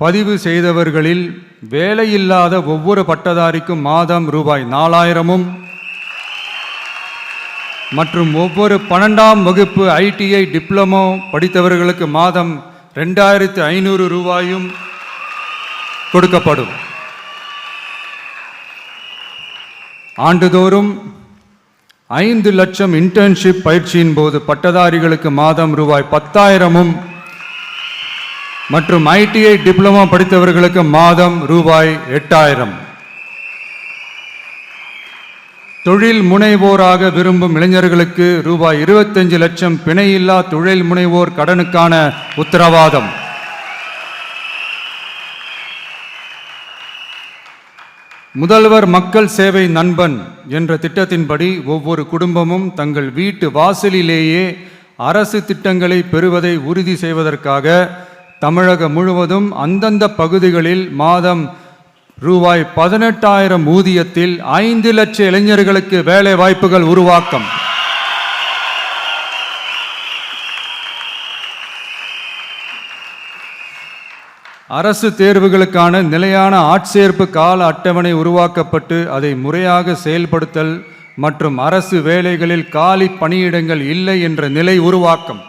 பதிவு செய்தவர்களில் வேலையில்லாத ஒவ்வொரு பட்டதாரிக்கும் மாதம் ரூபாய் 4000 மற்றும் ஒவ்வொரு 12ஆம் வகுப்பு ITI டிப்ளமோ படித்தவர்களுக்கு மாதம் 2500 ரூபாயும் கொடுக்கப்படும். ஆண்டுதோறும் 5 லட்சம் இன்டர்ன்ஷிப் பயிற்சியின் போது பட்டதாரிகளுக்கு மாதம் ரூபாய் 10,000 மற்றும் ITI டிப்ளமோ படித்தவர்களுக்கு மாதம் ரூபாய் 8,000. தொழில் முனைவோராக விரும்பும் இளைஞர்களுக்கு ரூபாய் 25 லட்சம் பிணையில்லா தொழில் முனைவோர் கடனுக்கான உத்தரவாதம். முதல்வர் மக்கள் சேவை நண்பன் என்ற திட்டத்தின்படி ஒவ்வொரு குடும்பமும் தங்கள் வீட்டு வாசலிலேயே அரசு திட்டங்களை பெறுவதை உறுதி செய்வதற்காக தமிழகம் முழுவதும் அந்தந்த பகுதிகளில் மாதம் ரூபாய் 18,000 ஊதியத்தில் 5 லட்சம் இளைஞர்களுக்கு வேலை வாய்ப்புகள் உருவாக்கம். அரசு தேர்வுகளுக்கான நிலையான ஆட்சேர்ப்பு கால அட்டவணை உருவாக்கப்பட்டு அதை முறையாக செயல்படுத்தல் மற்றும் அரசு வேலைகளில் காலி பணியிடங்கள் இல்லை என்ற நிலை உருவாக்கம்.